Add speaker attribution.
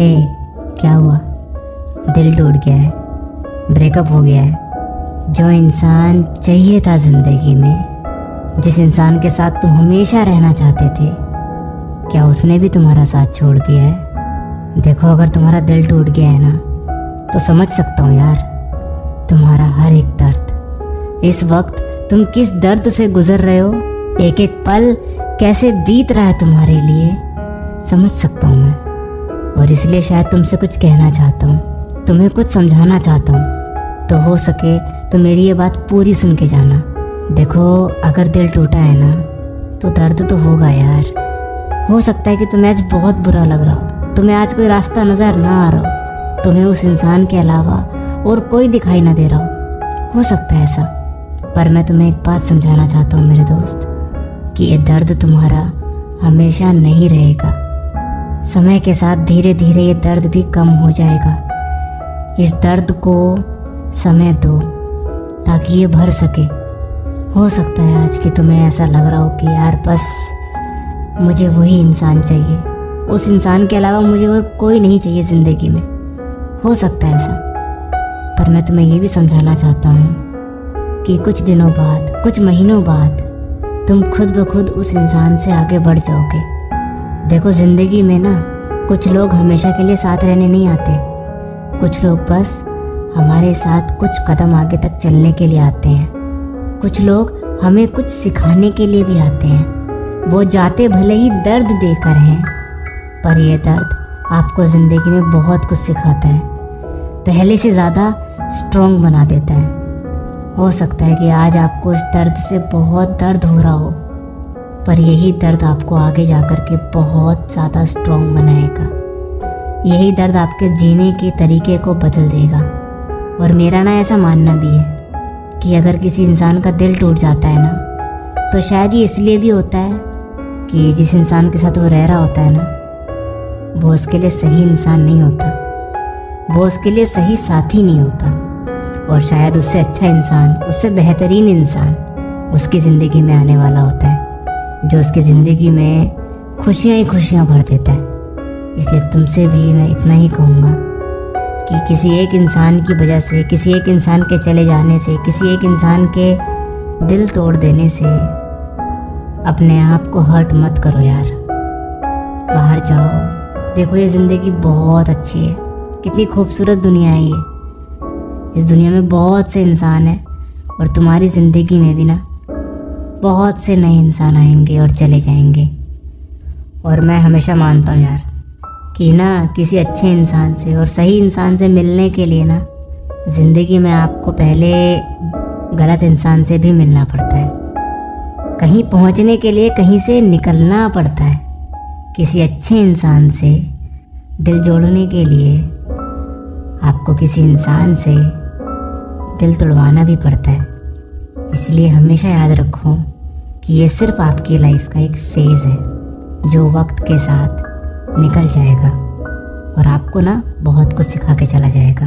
Speaker 1: हे, क्या हुआ? दिल टूट गया है, ब्रेकअप हो गया है। जो इंसान चाहिए था ज़िंदगी में, जिस इंसान के साथ तुम हमेशा रहना चाहते थे, क्या उसने भी तुम्हारा साथ छोड़ दिया है? देखो, अगर तुम्हारा दिल टूट गया है ना, तो समझ सकता हूँ यार, तुम्हारा हर एक दर्द। इस वक्त तुम किस दर्द से गुजर रहे हो, एक एक पल कैसे बीत रहा है तुम्हारे लिए, समझ सकता हूँ मैं। और इसलिए शायद तुमसे कुछ कहना चाहता हूँ, तुम्हें कुछ समझाना चाहता हूँ। तो हो सके तो मेरी ये बात पूरी सुन के जाना। देखो, अगर दिल टूटा है ना, तो दर्द तो होगा यार। हो सकता है कि तुम्हें आज बहुत बुरा लग रहा हो, तुम्हें आज कोई रास्ता नज़र ना आ रहा हो, तुम्हें उस इंसान के अलावा और कोई दिखाई ना दे रहा हो सकता है ऐसा। पर मैं तुम्हें एक बात समझाना चाहता हूँ मेरे दोस्त, कि ये दर्द तुम्हारा हमेशा नहीं रहेगा। समय के साथ धीरे धीरे ये दर्द भी कम हो जाएगा। इस दर्द को समय दो ताकि ये भर सके। हो सकता है आज कि तुम्हें ऐसा लग रहा हो कि यार बस मुझे वही इंसान चाहिए, उस इंसान के अलावा मुझे और कोई नहीं चाहिए ज़िंदगी में। हो सकता है ऐसा, पर मैं तुम्हें ये भी समझाना चाहता हूँ कि कुछ दिनों बाद, कुछ महीनों बाद तुम खुद ब खुद उस इंसान से आगे बढ़ जाओगे। देखो, ज़िंदगी में ना कुछ लोग हमेशा के लिए साथ रहने नहीं आते, कुछ लोग बस हमारे साथ कुछ कदम आगे तक चलने के लिए आते हैं। कुछ लोग हमें कुछ सिखाने के लिए भी आते हैं। वो जाते भले ही दर्द देकर हैं, पर ये दर्द आपको ज़िंदगी में बहुत कुछ सिखाता है, पहले से ज़्यादा स्ट्रॉन्ग बना देता है। हो सकता है कि आज आपको इस दर्द से बहुत दर्द हो रहा हो, पर यही दर्द आपको आगे जाकर के बहुत ज़्यादा स्ट्रॉन्ग बनाएगा। यही दर्द आपके जीने के तरीके को बदल देगा। और मेरा ना ऐसा मानना भी है कि अगर किसी इंसान का दिल टूट जाता है ना, तो शायद ये इसलिए भी होता है कि जिस इंसान के साथ वो रह रहा होता है ना, वो उसके लिए सही इंसान नहीं होता, वो उसके लिए सही साथी नहीं होता। और शायद उससे अच्छा इंसान, उससे बेहतरीन इंसान उसकी ज़िंदगी में आने वाला होता है, जो उसकी ज़िंदगी में खुशियाँ ही खुशियाँ भर देता है। इसलिए तुमसे भी मैं इतना ही कहूँगा कि किसी एक इंसान की वजह से, किसी एक इंसान के चले जाने से, किसी एक इंसान के दिल तोड़ देने से अपने आप को हर्ट मत करो यार। बाहर जाओ, देखो ये ज़िंदगी बहुत अच्छी है, कितनी खूबसूरत दुनिया है ये। इस दुनिया में बहुत से इंसान हैं, और तुम्हारी ज़िंदगी में भी ना बहुत से नए इंसान आएंगे और चले जाएंगे। और मैं हमेशा मानता हूँ यार कि ना किसी अच्छे इंसान से और सही इंसान से मिलने के लिए ना ज़िंदगी में आपको पहले गलत इंसान से भी मिलना पड़ता है। कहीं पहुंचने के लिए कहीं से निकलना पड़ता है। किसी अच्छे इंसान से दिल जोड़ने के लिए आपको किसी इंसान से दिल तोड़वाना भी पड़ता है। इसलिए हमेशा याद रखो कि ये सिर्फ आपकी लाइफ का एक फेज़ है, जो वक्त के साथ निकल जाएगा और आपको ना बहुत कुछ सिखा के चला जाएगा।